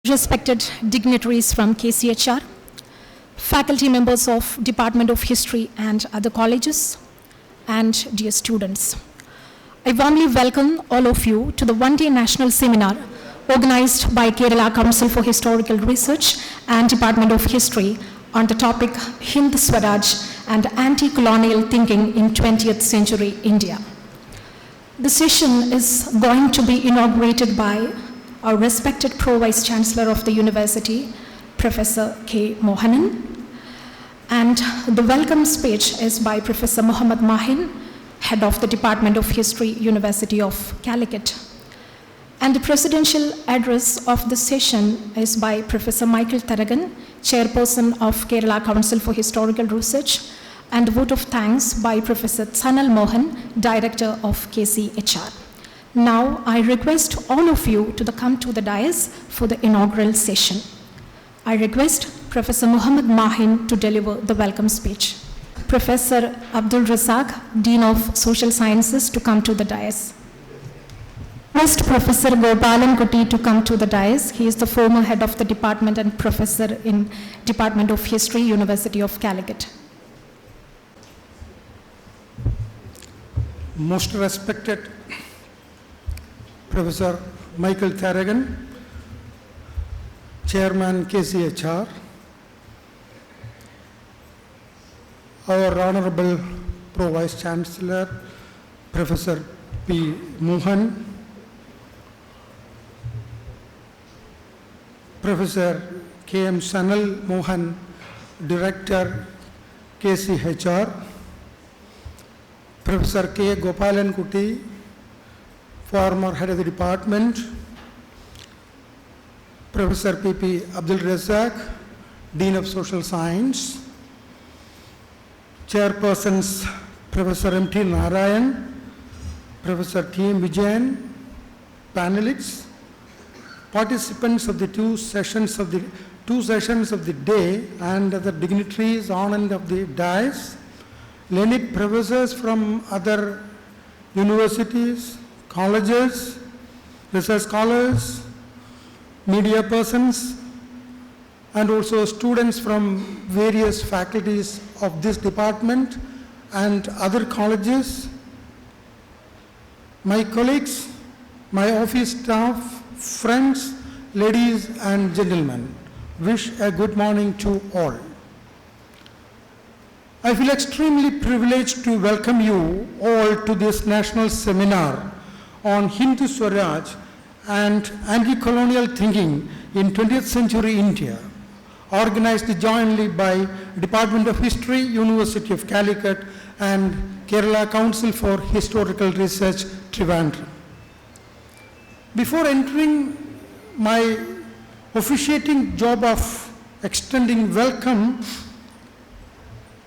respected dignitaries from KCHR, faculty members of Department of History and other colleges, and dear students. I warmly welcome all of you to the one-day national seminar organized by Kerala Council for Historical Research and Department of History on the topic Hind Swaraj and Anti-Colonial Thinking in 20th Century India. The session is going to be inaugurated by our respected Pro-Vice Chancellor of the University, Professor K. Mohanan. And the welcome speech is by Professor Muhammad Mahin, Head of the Department of History, University of Calicut. And the presidential address of the session is by Professor Michael Tharagan, Chairperson of Kerala Council for Historical Research, and a vote of thanks by Professor Sanal Mohan, Director of KCHR. Now, I request all of you to come to the dais for the inaugural session. I request Professor Muhammad Mahin to deliver the welcome speech. Professor Abdul Razak, Dean of Social Sciences, to come to the dais. Request Professor Gopalan Kuti to come to the dais. He is the former head of the department and professor in Department of History, University of Calicut. Most respected Professor Michael Tharagan, Chairman KCHR, our Honorable Pro-Vice Chancellor, Professor P. Mohan, Professor K.M. Sanal Mohan, Director, KCHR, Professor K. Gopalan Kuti, former head of the department, Professor P.P. Abdul Razak, Dean of Social Science, Chairpersons Professor M.T. Narayan, Professor T.M. Vijayan, panelists, participants of the two sessions of the day, and other dignitaries on and of the dais, learned professors from other universities, colleges, research scholars, media persons, and also students from various faculties of this department and other colleges, my colleagues, my office staff, friends, ladies and gentlemen, wish a good morning to all. I feel extremely privileged to welcome you all to this national seminar on Hind Swaraj and Anti-Colonial Thinking in 20th Century India, organized jointly by Department of History, University of Calicut, and Kerala Council for Historical Research, Trivandrum. Before entering my officiating job of extending welcome,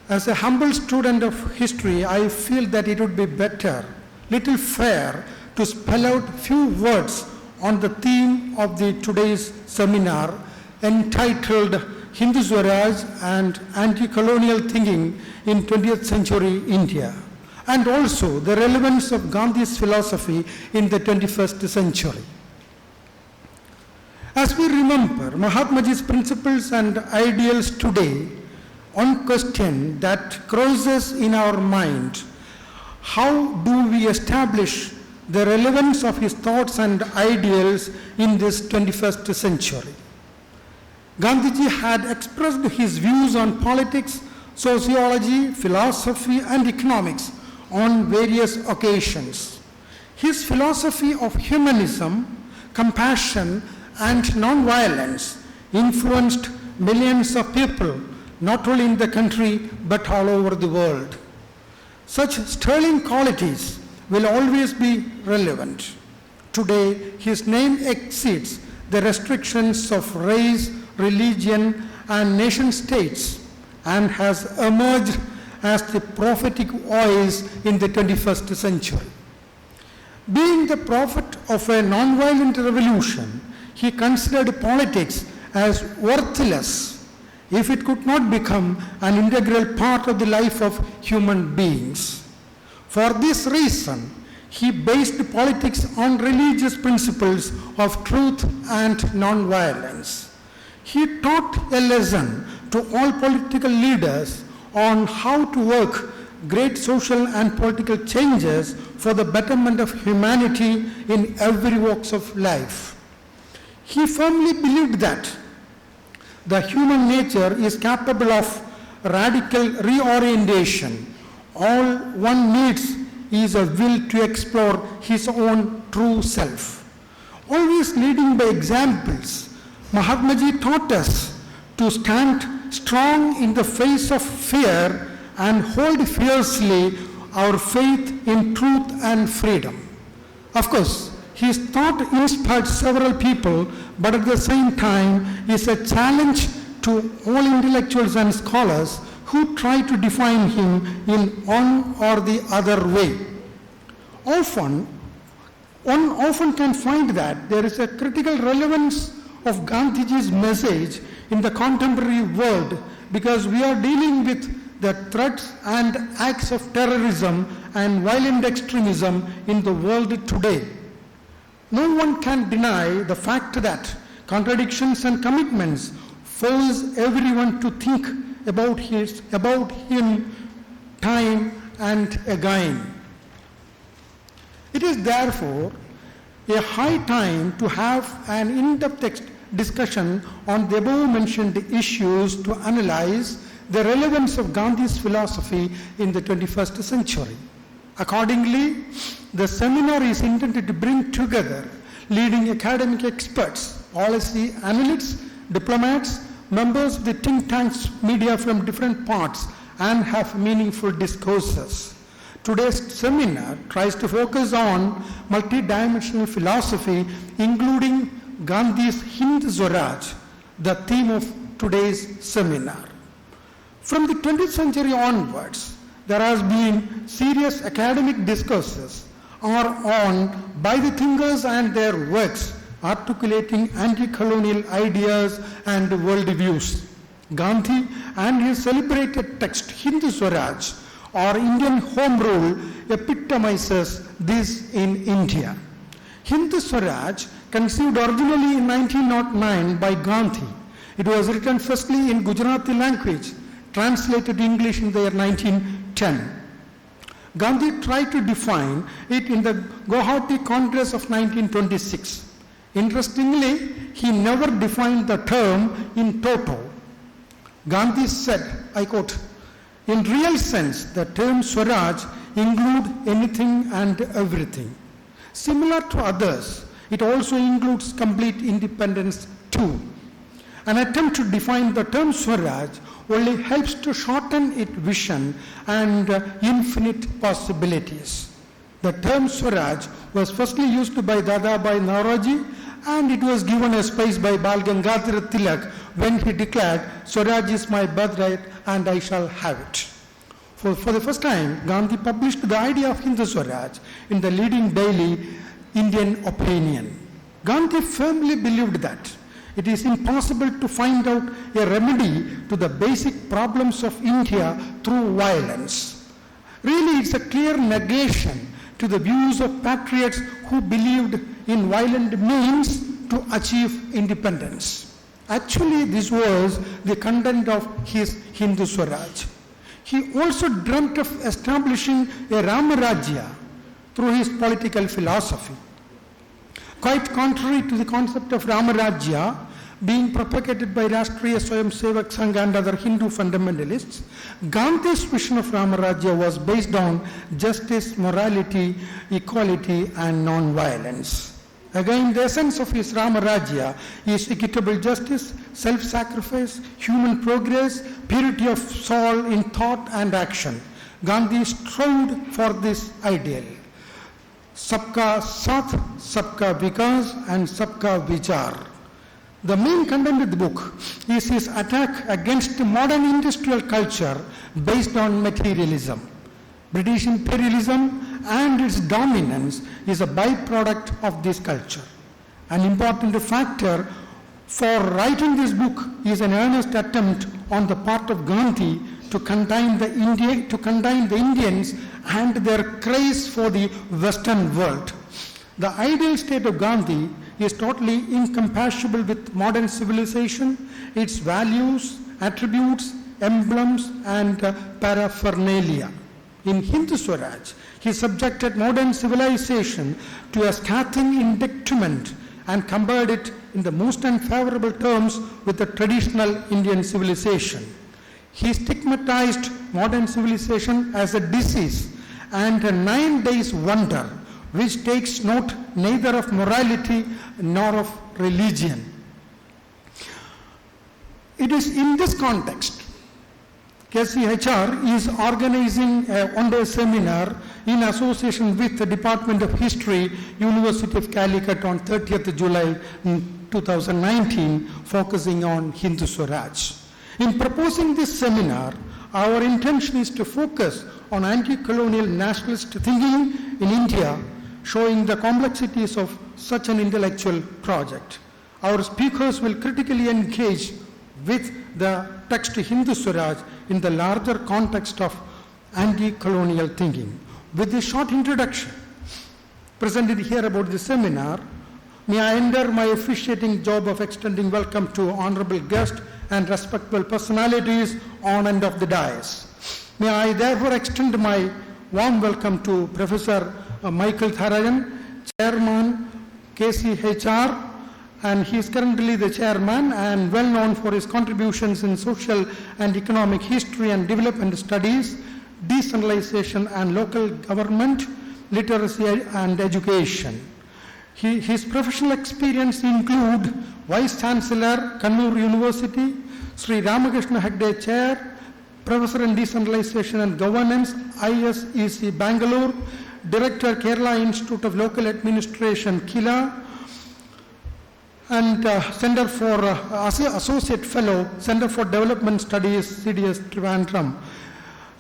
as a humble student of history, I feel that it would be little fair, to spell out few words on the theme of today's seminar entitled Hind Swaraj and Anti-Colonial Thinking in 20th Century India, and also the relevance of Gandhi's philosophy in the 21st century. As we remember Mahatmaji's principles and ideals today, one question that crosses in our mind: how do we establish the relevance of his thoughts and ideals in this 21st century? Gandhiji had expressed his views on politics, sociology, philosophy, and economics on various occasions. His philosophy of humanism, compassion, and non-violence influenced millions of people, not only in the country, but all over the world. Such sterling qualities will always be relevant. Today, his name exceeds the restrictions of race, religion, and nation states, and has emerged as the prophetic voice in the 21st century. Being the prophet of a non-violent revolution, he considered politics as worthless if it could not become an integral part of the life of human beings. For this reason, He based politics on religious principles of truth and non-violence. He taught a lesson to all political leaders on how to work great social and political changes for the betterment of humanity in every walks of life. He firmly believed that the human nature is capable of radical reorientation. All one needs is a will to explore his own true self. Always leading by examples, Mahatmaji taught us to stand strong in the face of fear and hold fiercely our faith in truth and freedom. Of course, his thought inspired several people, but at the same time is a challenge to all intellectuals and scholars who try to define him in one or the other way. One often can find that there is a critical relevance of Gandhiji's message in the contemporary world because we are dealing with the threats and acts of terrorism and violent extremism in the world today. No one can deny the fact that contradictions and commitments force everyone to think about him time and again. It is therefore a high time to have an in-depth discussion on the above-mentioned issues to analyze the relevance of Gandhi's philosophy in the 21st century. Accordingly, the seminar is intended to bring together leading academic experts, policy analysts, diplomats, members of the think tanks, media from different parts, and have meaningful discourses. Today's seminar tries to focus on multidimensional philosophy, including Gandhi's Hind Swaraj, the theme of today's seminar. From the 20th century onwards, there has been serious academic discourses on by the thinkers and their works articulating anti-colonial ideas and worldviews. Gandhi and his celebrated text Hind Swaraj, or Indian Home Rule, epitomizes this in India. Hind Swaraj, conceived originally in 1909 by Gandhi. It was written firstly in Gujarati language, translated to English in the year 1910. Gandhi tried to define it in the Guwahati Congress of 1926. Interestingly, he never defined the term in toto. Gandhi said, I quote, "In real sense, the term Swaraj includes anything and everything. Similar to others, it also includes complete independence too. An attempt to define the term Swaraj only helps to shorten its vision and infinite possibilities. The term Swaraj was firstly used by Dadabhai Naoroji, and it was given a space by Bal Gangadhar Tilak when he declared, Swaraj is my birthright and I shall have it. For the first time, Gandhi published the idea of Hind Swaraj in the leading daily Indian Opinion. Gandhi firmly believed that it is impossible to find out a remedy to the basic problems of India through violence. Really, it's a clear negation to the views of patriots who believed in violent means to achieve independence. Actually, this was the content of his Hind Swaraj. He also dreamt of establishing a Ramarajya through his political philosophy. Quite contrary to the concept of Ramarajya being propagated by Rashtriya Swayamsevak Sangh and other Hindu fundamentalists, Gandhi's vision of Ramarajya was based on justice, morality, equality, and non-violence. Again, the essence of his Ramarajya is equitable justice, self-sacrifice, human progress, purity of soul in thought and action. Gandhi strove for this ideal. Sabka Sath, Sabka Vikas, and Sabka Vichar. The main content of the book is his attack against modern industrial culture based on materialism. British imperialism and its dominance is a byproduct of this culture. An important factor for writing this book is an earnest attempt on the part of Gandhi to contain the Indians and their craze for the Western world. The ideal state of Gandhi is totally incompatible with modern civilization, its values, attributes, emblems, and paraphernalia. In Hind Swaraj, he subjected modern civilization to a scathing indictment and compared it in the most unfavorable terms with the traditional Indian civilization. He stigmatized modern civilization as a disease and a 9 days wonder which takes note neither of morality nor of religion. It is in this context KCHR is organizing a one-day seminar in association with the Department of History, University of Calicut on 30th July 2019, focusing on Hind Swaraj. In proposing this seminar, our intention is to focus on anti-colonial nationalist thinking in India, showing the complexities of such an intellectual project. Our speakers will critically engage with the text Hind Swaraj in the larger context of anti-colonial thinking. With this short introduction presented here about the seminar, may I enter my officiating job of extending welcome to honorable guests and respectable personalities on and off the dais. May I therefore extend my warm welcome to Professor Michael Tharayan, Chairman KCHR, and he is currently the chairman and well known for his contributions in social and economic history and development studies, decentralization and local government, literacy and education. His professional experience include Vice Chancellor, Kannur University, Sri Ramakrishna Hegde Chair, Professor in Decentralization and Governance, ISEC Bangalore, Director, Kerala Institute of Local Administration, Kila, and Center for Associate Fellow, Center for Development Studies, CDS Trivandrum,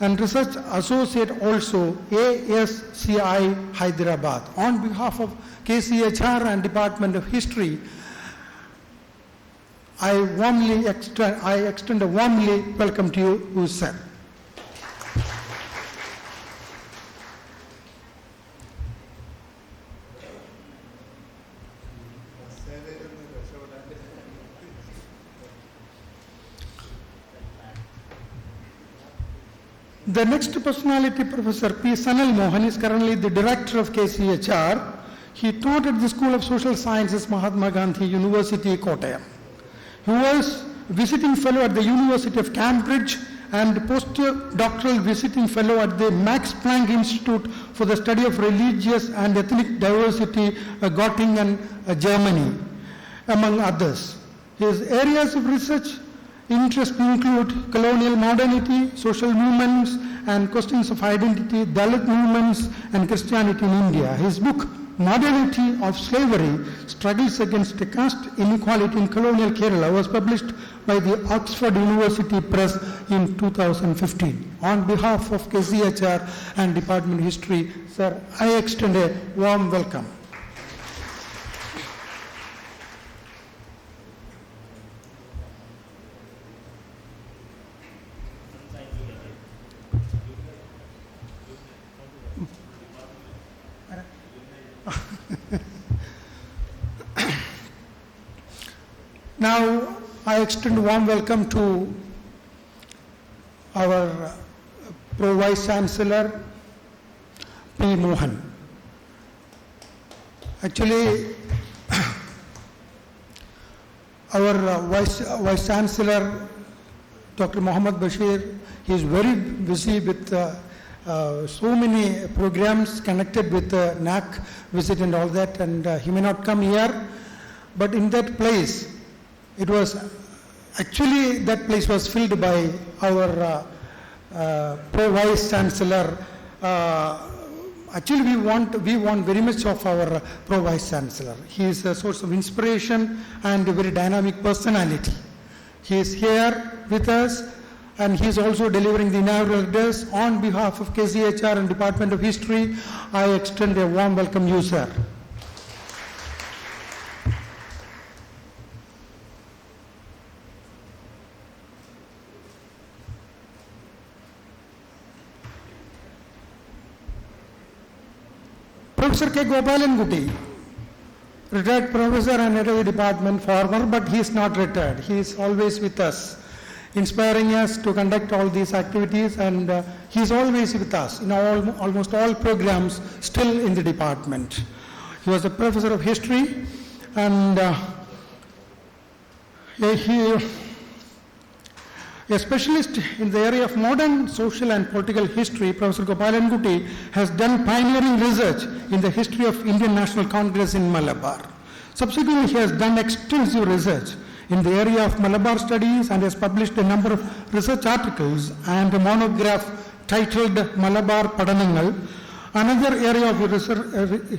and Research Associate also, ASCI Hyderabad. On behalf of KCHR and Department of History, I extend a warmly welcome to you, sir. The next personality, Professor P. Sanal Mohan, is currently the director of KCHR. He taught at the School of Social Sciences, Mahatma Gandhi University, Kottayam. He was visiting fellow at the University of Cambridge and postdoctoral visiting fellow at the Max Planck Institute for the Study of Religious and Ethnic Diversity, Göttingen, Germany, among others. His areas of research interest include colonial modernity, social movements, and questions of identity, Dalit movements, and Christianity in India. His book, Modernity of Slavery, Struggles Against Caste Inequality in Colonial Kerala, was published by the Oxford University Press in 2015. On behalf of KCHR and Department of History, sir, I extend a warm welcome. Now, I extend a warm welcome to our Pro Vice Chancellor, P. Mohan. Actually, our Vice Chancellor, Dr. Mohammad Bashir, he is very busy with so many programs connected with the NAC visit and all that, and he may not come here. But in that place, it was actually that place was filled by our Pro Vice Chancellor. Actually, we want very much of our Pro Vice Chancellor. He is a source of inspiration and a very dynamic personality. He is here with us, and he is also delivering the inaugural address. On behalf of KCHR and Department of History, I extend a warm welcome to you, sir. Professor K. Gopalankutti, retired professor and head of the department, former, but he is not retired. He is always with us, inspiring us to conduct all these activities, and he is always with us in almost all programs still in the department. He was a professor of history, and a specialist in the area of modern social and political history. Professor Gopalankutti has done pioneering research in the history of Indian National Congress in Malabar. Subsequently, he has done extensive research in the area of Malabar studies and has published a number of research articles and a monograph titled Malabar Padanangal. Another area of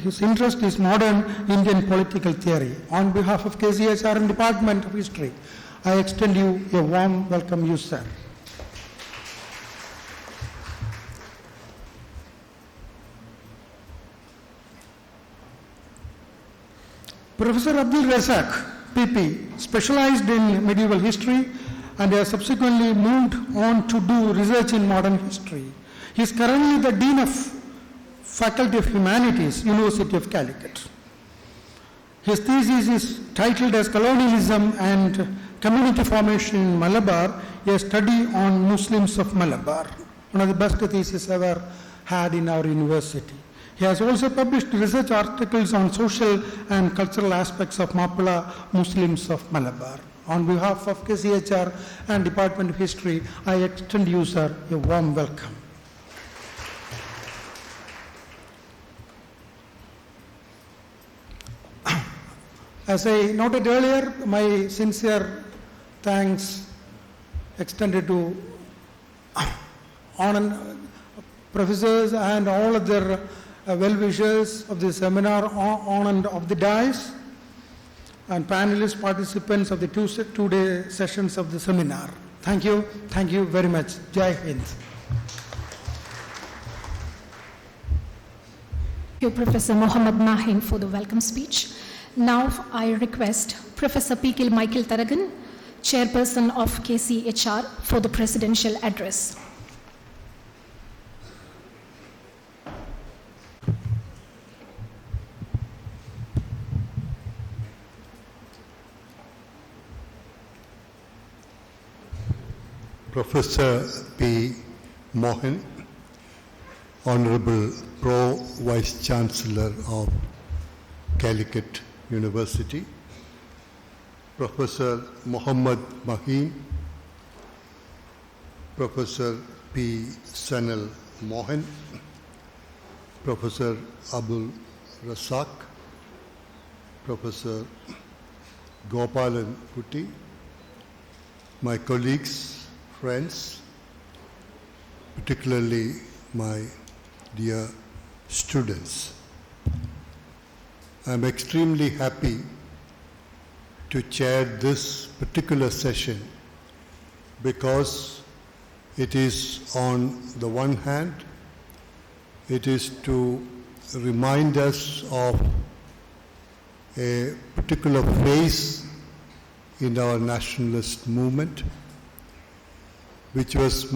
his interest is modern Indian political theory. On behalf of KCHR and Department of History, I extend you a warm welcome, you sir. Professor Abdul Razak, PP, specialized in medieval history and has subsequently moved on to do research in modern history. He is currently the Dean of Faculty of Humanities, University of Calicut. His thesis is titled as Colonialism and Community Formation in Malabar, a study on Muslims of Malabar. One of the best theses ever had in our university. He has also published research articles on social and cultural aspects of Mapula Muslims of Malabar. On behalf of KCHR and Department of History, I extend you, sir, a warm welcome. As I noted earlier, my sincere thanks extended to professors and all other well-wishers of the seminar on and off the dais, and panelists, participants of the two-day sessions of the seminar. Thank you very much. Jai Hind. Thank you, Professor Mohammad Mahin, for the welcome speech. Now I request Professor P.K. Michael Taragan, Chairperson of KCHR, for the presidential address. Professor P. Mohan, Honorable Pro Vice Chancellor of Calicut University, Professor Muhammad Mahin, Professor P. Sanal Mohan, Professor Abul Rasak, Professor Gopalan Putti, my colleagues, friends, particularly my dear students. I'm extremely happy to chair this particular session because it is, on the one hand, it is to remind us of a particular phase in our nationalist movement, which was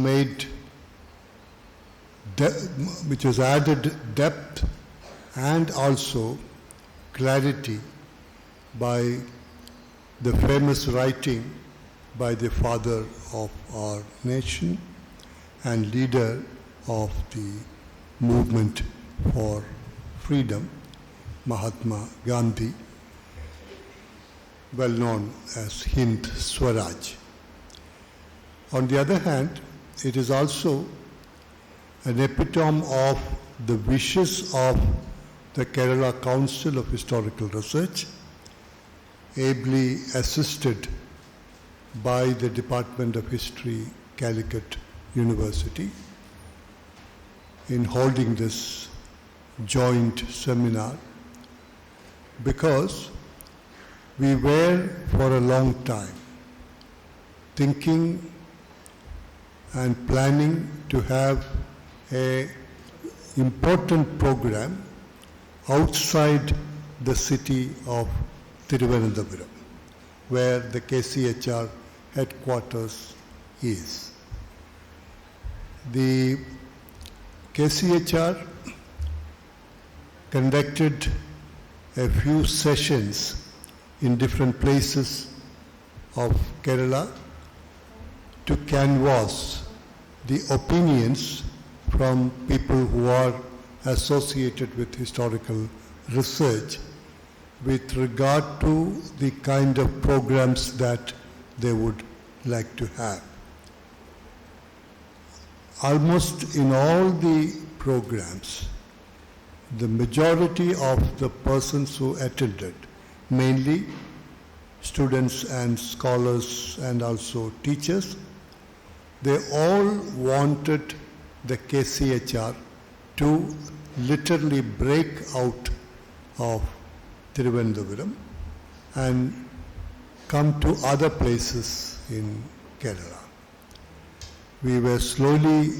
added depth and also clarity by the famous writing by the father of our nation and leader of the movement for freedom, Mahatma Gandhi, well known as Hind Swaraj. On the other hand, it is also an epitome of the wishes of the Kerala Council of Historical Research, ably assisted by the Department of History, Calicut University, in holding this joint seminar, because we were for a long time thinking and planning to have an important program outside the city of Thiruvananthapuram, where the KCHR headquarters is. The KCHR conducted a few sessions in different places of Kerala to canvass the opinions from people who are associated with historical research with regard to the kind of programs that they would like to have. Almost in all the programs, the majority of the persons who attended, mainly students and scholars and also teachers, they all wanted the KCHR to literally break out of Thiruvananthapuram and come to other places in Kerala. We were slowly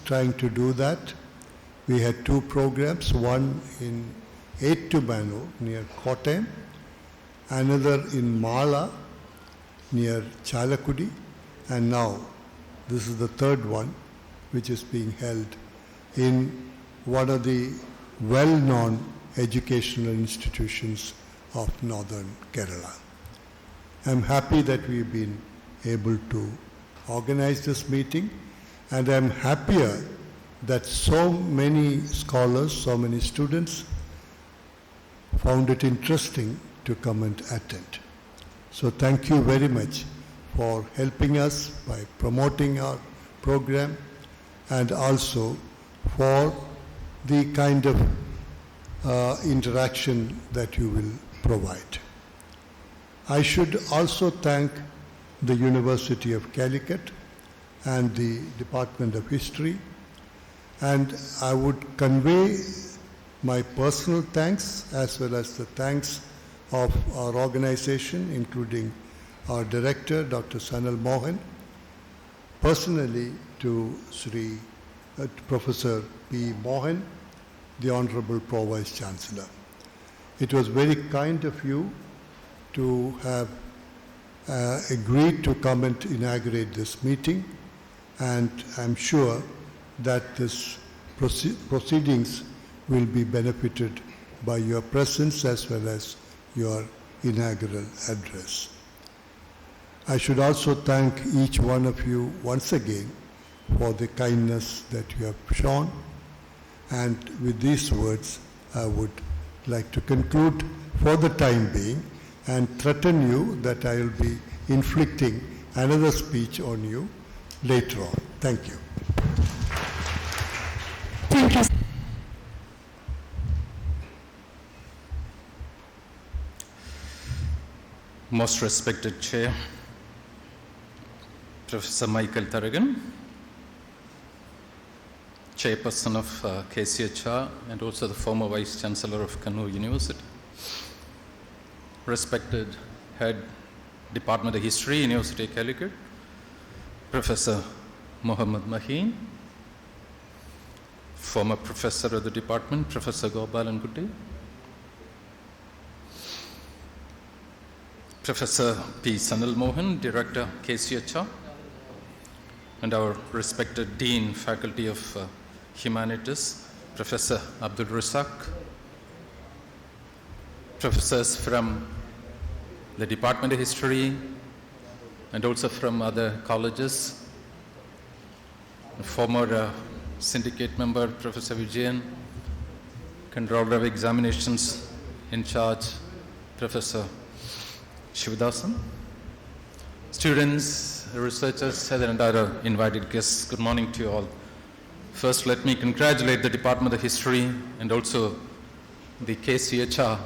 trying to do that. We had two programs, one in Ettumanu near Kottayam, another in Mala near Chalakudi, and now this is the third one which is being held in one of the well-known educational institutions of northern Kerala. I'm happy that we've been able to organize this meeting, and I'm happier that so many scholars, so many students found it interesting to come and attend. So thank you very much for helping us by promoting our program and also for the kind of interaction that you will provide. I should also thank the University of Calicut and the Department of History, and I would convey my personal thanks as well as the thanks of our organization, including our director, Dr. Sanal Mohan, personally to Professor P. Mohan, the Honorable Pro Vice Chancellor. It was very kind of you to have agreed to come and inaugurate this meeting, and I'm sure that this proceedings will be benefited by your presence as well as your inaugural address. I should also thank each one of you once again for the kindness that you have shown. And with these words, I would like to conclude for the time being and threaten you that I will be inflicting another speech on you later on. Thank you. Thank you. Most respected Chair, Professor Michael Tharagan, Chairperson of KCHR and also the former Vice Chancellor of Kannur University, respected Head Department of History, University of Calicut, Professor Muhammad Maheen, former Professor of the Department, Professor Gopalan Kutty, Professor P. Sanal Mohan, Director, KCHR, and our respected Dean, Faculty of Humanities, Professor Abdul Rasak, professors from the Department of History and also from other colleges, former syndicate member, Professor Vijayan, Controller of Examinations in charge, Professor Shivadasan, students, researchers, and other invited guests, good morning to you all. First, let me congratulate the Department of History and also the KCHR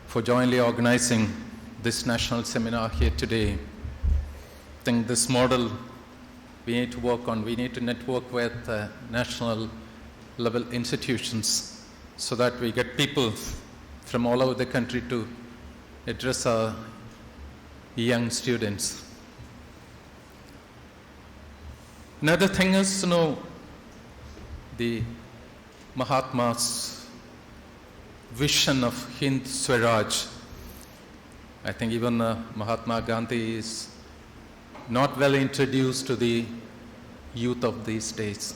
for jointly organizing this national seminar here today. I think this model we need to work on. We need to network with national level institutions so that we get people from all over the country to address our young students. Another thing is, the Mahatma's vision of Hind Swaraj. I think even Mahatma Gandhi is not well introduced to the youth of these days.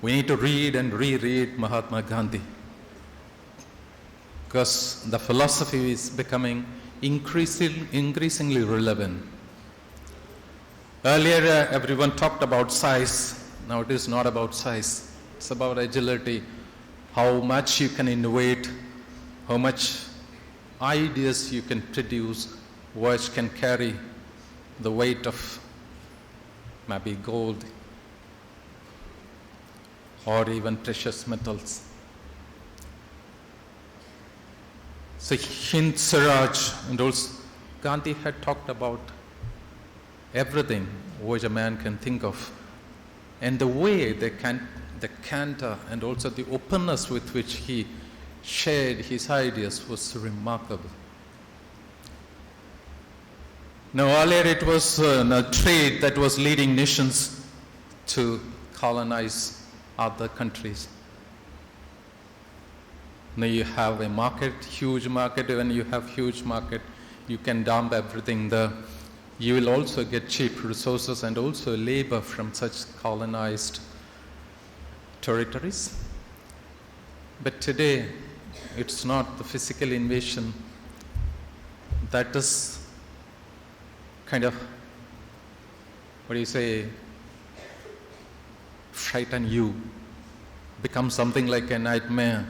We need to read and reread Mahatma Gandhi. because the philosophy is becoming increasingly relevant. Earlier, everyone talked about size. Now it is not about size. It's about agility, how much you can innovate, how much ideas you can produce, which can carry the weight of maybe gold or even precious metals. So Hind Swaraj and also Gandhi had talked about everything which a man can think of, and the way the candor and also the openness with which he shared his ideas was remarkable. Now earlier it was a trade that was leading nations to colonize other countries. Now you have a market, huge market. When you have huge market, you can dump everything there. You will also get cheap resources and also labor from such colonized territories. But today, it's not the physical invasion that is kind of, frighten you, become something like a nightmare.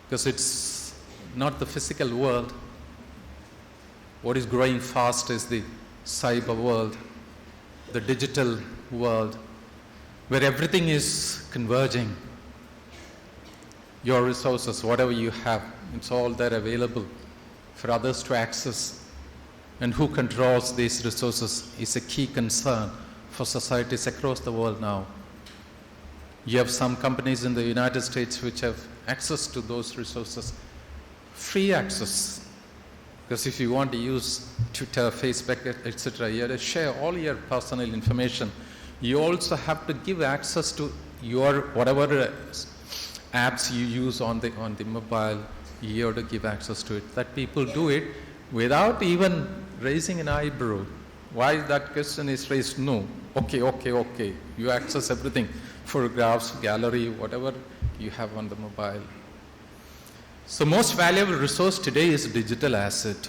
Because it's not the physical world. What is growing fast is the cyber world, the digital world, where everything is converging. Your resources, whatever you have, it's all there available for others to access. And who controls these resources is a key concern for societies across the world now. You have some companies in the United States which have access to those resources, free access. Because if you want to use Twitter, Facebook, etc., you have to share all your personal information. You also have to give access to your whatever apps you use on the mobile. You have to give access to it. That people do it without even raising an eyebrow. Why that question is raised? No. Okay. You access everything. Photographs, gallery, whatever you have on the mobile. So most valuable resource today is digital asset.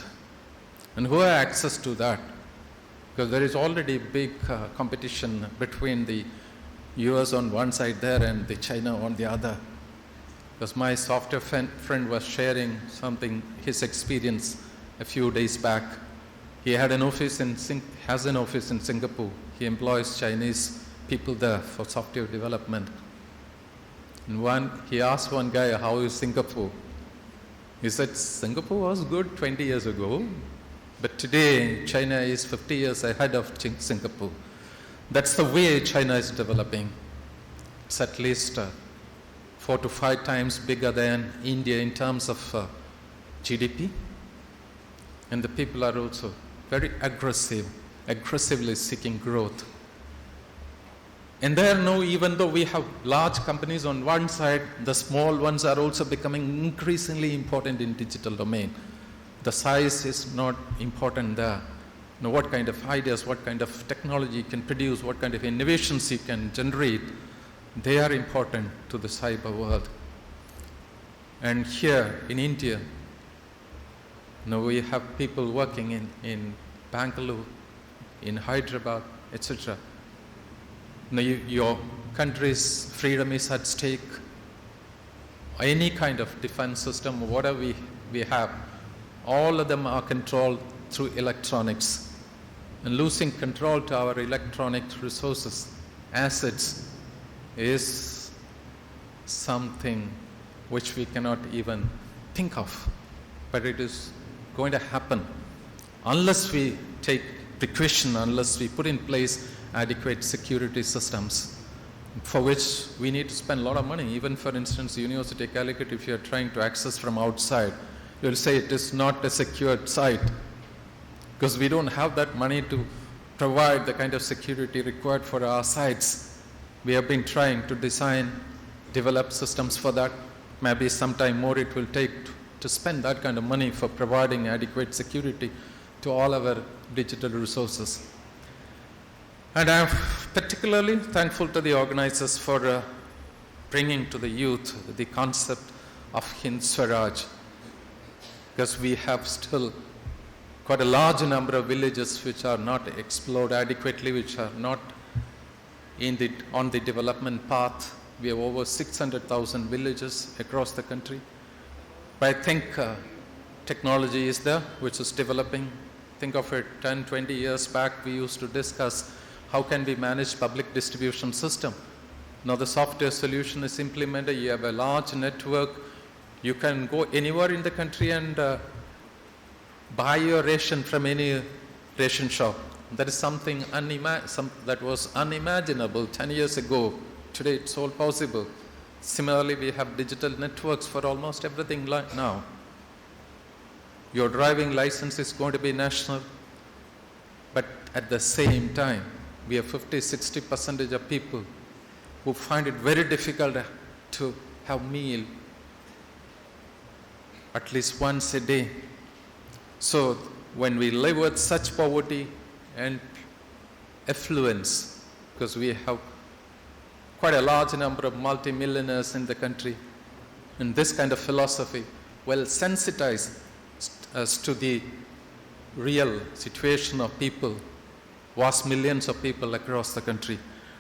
And who has access to that? Because there is already big competition between the US on one side there and the China on the other. Because my software friend was sharing something, his experience a few days back. He had an office has an office in Singapore. He employs Chinese people there for software development. And he asked one guy, how is Singapore? He said, Singapore was good 20 years ago, but today China is 50 years ahead of Singapore. That's the way China is developing. It's at least 4 to 5 times bigger than India in terms of GDP. And the people are also very aggressively seeking growth. And even though we have large companies on one side, the small ones are also becoming increasingly important in digital domain. The size is not important there. Now, what kind of ideas, what kind of technology you can produce, what kind of innovations you can generate, they are important to the cyber world. And here in India, now we have people working in Bangalore, in Hyderabad, etc. Now your country's freedom is at stake. Any kind of defense system, whatever we have, all of them are controlled through electronics. And losing control to our electronic resources, assets, is something which we cannot even think of. But it is going to happen unless we take precaution, unless we put in place adequate security systems, for which we need to spend a lot of money. Even for instance, University of Calicut, if you are trying to access from outside, you'll say it is not a secured site, because we don't have that money to provide the kind of security required for our sites. We have been trying to develop systems for that. Maybe sometime more it will take to spend that kind of money for providing adequate security to all our digital resources. And I'm particularly thankful to the organizers for bringing to the youth the concept of Hind Swaraj, because we have still quite a large number of villages which are not explored adequately, which are not on the development path. We have over 600,000 villages across the country. But I think technology is there, which is developing. Think of it, 10, 20 years back, we used to discuss how can we manage public distribution system. Now the software solution is implemented. You have a large network. You can go anywhere in the country and buy your ration from any ration shop. That is something that was unimaginable 10 years ago. Today it's all possible. Similarly, we have digital networks for almost everything now. Your driving license is going to be national, but at the same time, we have 50-60% of people who find it very difficult to have meal at least once a day. So when we live with such poverty and affluence, because we have quite a large number of multimillionaires in the country, and this kind of philosophy will sensitize us to the real situation of people, vast millions of people across the country.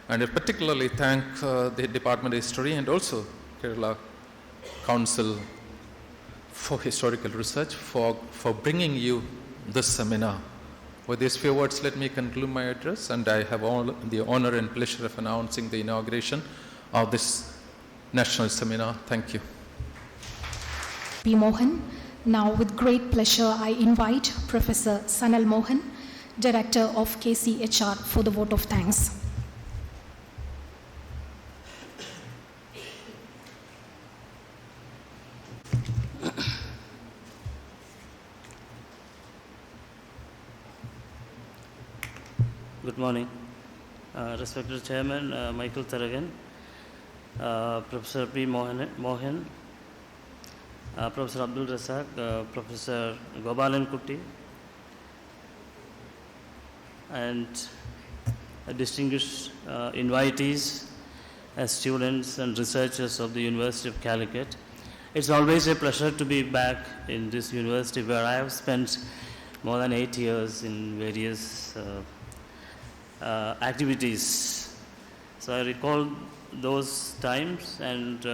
And I particularly thank the Department of History and also Kerala Council for Historical Research for bringing you this seminar. With these few words, let me conclude my address, and I have all the honor and pleasure of announcing the inauguration of this national seminar. Thank you. P. Mohan. Now, with great pleasure, I invite Professor Sanal Mohan, Director of KCHR, for the vote of thanks. Good morning. Respected Chairman Michael Tharagan, Professor P. Mohan, Professor Abdul Razak, Professor Gopalan Kutty, and distinguished invitees as students and researchers of the University of Calicut. It's always a pleasure to be back in this university where I have spent more than 8 years in various activities. So I recall those times, and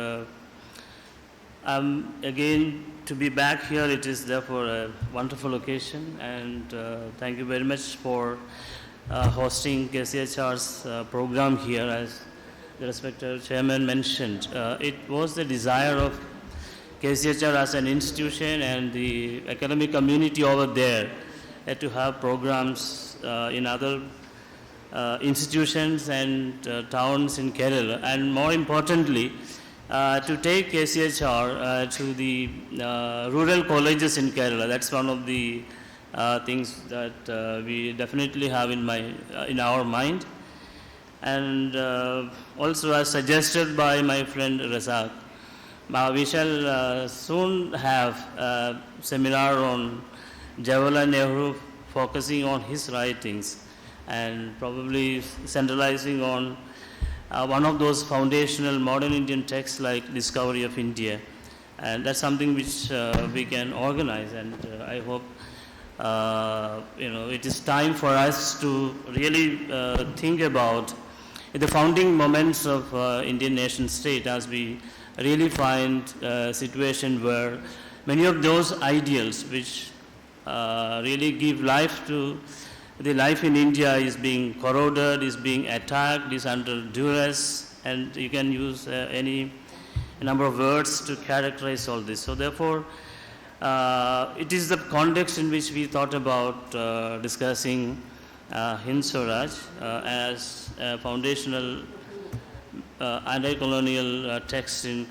again to be back here, it is therefore a wonderful occasion, and thank you very much for hosting KCHR's program here. As the respected chairman mentioned, it was the desire of KCHR as an institution and the academic community over there to have programs in other institutions and towns in Kerala, and more importantly, to take KCHR to the rural colleges in Kerala. That's one of the things that we definitely have in our mind. And also, as suggested by my friend Razak, we shall soon have a seminar on Jawaharlal Nehru, focusing on his writings and probably centralizing on one of those foundational modern Indian texts like Discovery of India. And that's something which we can organize, and I hope it is time for us to really think about the founding moments of Indian nation state, as we really find a situation where many of those ideals which really give life to the life in India is being corroded, is being attacked, is under duress, and you can use any number of words to characterize all this. So therefore, it is the context in which we thought about discussing Hind Swaraj as a foundational anti-colonial text in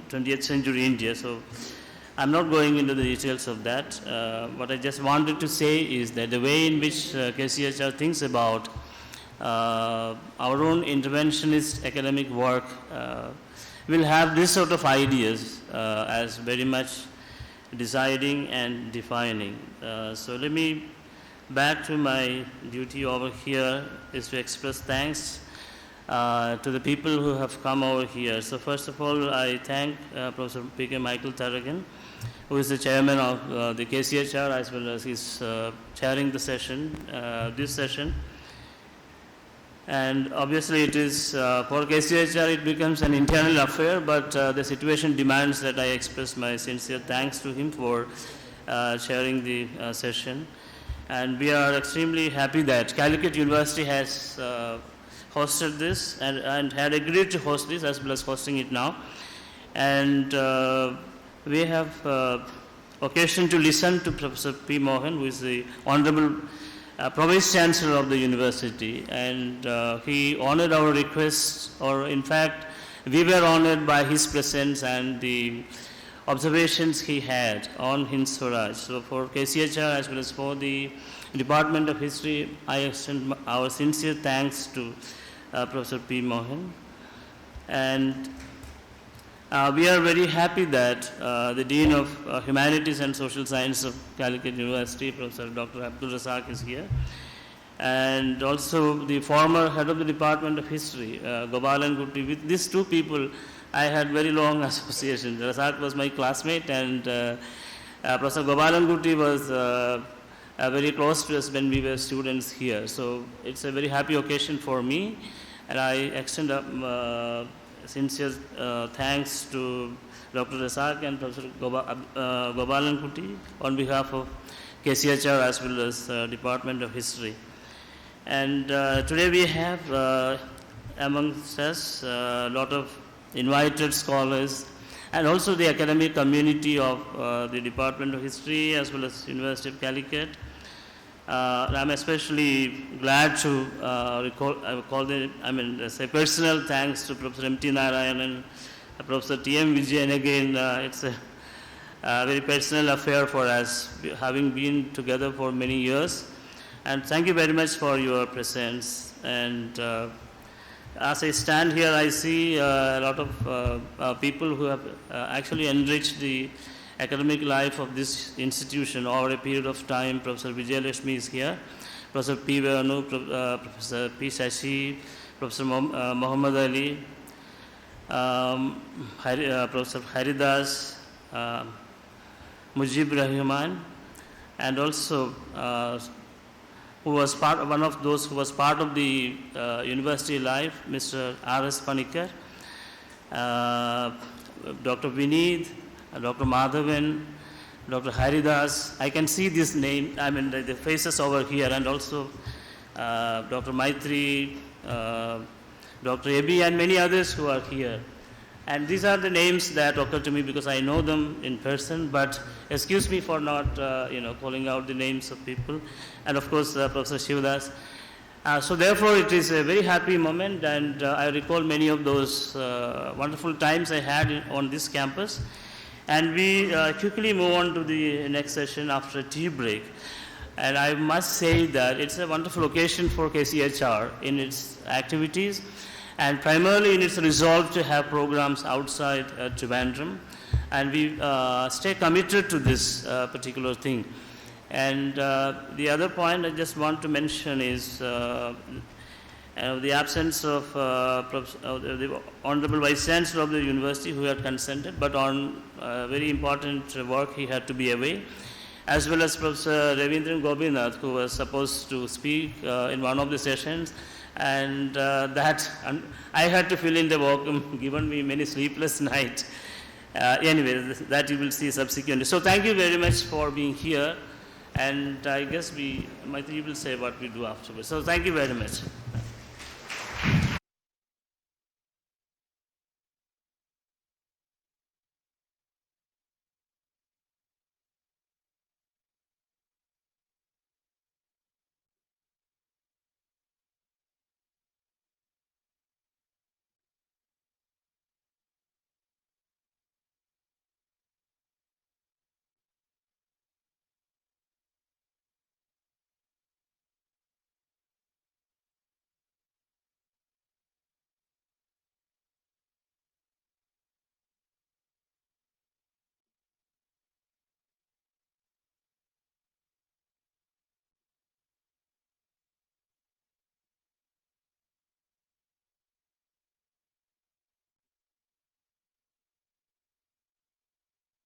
20th century India. So I'm not going into the details of that. What I just wanted to say is that the way in which KCHR thinks about our own interventionist academic work will have this sort of ideas as very much deciding and defining. So let me back to my duty over here is to express thanks to the people who have come over here. So first of all, I thank Professor P.K. Michael Tharagan who is the chairman of the KCHR, as well as he's chairing the session, this session. And obviously it is, for KCHR it becomes an internal affair, but the situation demands that I express my sincere thanks to him for chairing the session. And we are extremely happy that Calicut University has hosted this and had agreed to host this as well as hosting it now. And we have occasion to listen to Professor P. Mohan, who is the Honorable Provice Chancellor of the University, and he honored our request, or in fact, we were honored by his presence and the observations he had on Hind Swaraj. So for KCHR as well as for the Department of History, I extend our sincere thanks to Professor P. Mohan. And we are very happy that the Dean of Humanities and Social Sciences of Calicut University, Professor Dr. Abdul Razak, is here. And also the former head of the Department of History, Gopalan Gutti. With these two people, I had very long association. Razak was my classmate, and Professor Gopalan Gutti was very close to us when we were students here. So it's a very happy occasion for me, and I extend up sincere thanks to Dr. Razak and Professor Gopalan Gutti on behalf of KCHR as well as Department of History. And today we have amongst us a lot of invited scholars and also the academic community of the Department of History as well as University of Calicut. I'm especially glad to say personal thanks to Professor M.T. Narayan and Professor T.M. Vijayan. Again, it's a very personal affair for us, having been together for many years. And thank you very much for your presence. And as I stand here, I see a lot of people who have actually enriched the academic life of this institution over a period of time. Professor Vijayalakshmi is here, Professor P. Venu, Professor P. Shashi, Professor Muhammad Ali, Professor Haridas, Mujib Rahman, and also who was one of those who was part of the university life, Mr. R.S. Panikar, Dr. Vineet, Dr. Madhavan, Dr. Haridas. I can see this name, the faces over here, and also Dr. Maitri, Dr. Ebi, and many others who are here. And these are the names that occur to me because I know them in person, but excuse me for not calling out the names of people. And of course, Professor Shivadas. So therefore, it is a very happy moment, and I recall many of those wonderful times I had on this campus. And we quickly move on to the next session after a tea break. And I must say that it's a wonderful occasion for KCHR in its activities, and primarily in its resolve to have programs outside Trivandrum. And we stay committed to this particular thing. And the other point I just want to mention is the absence of the Honorable Vice Chancellor of the University, who had consented, but on very important work he had to be away, as well as Professor Ravindran Gobinath, who was supposed to speak in one of the sessions, and I had to fill in the vacuum, given me many sleepless nights. Anyway, that you will see subsequently. So thank you very much for being here, and I guess you will say what we do afterwards. So thank you very much.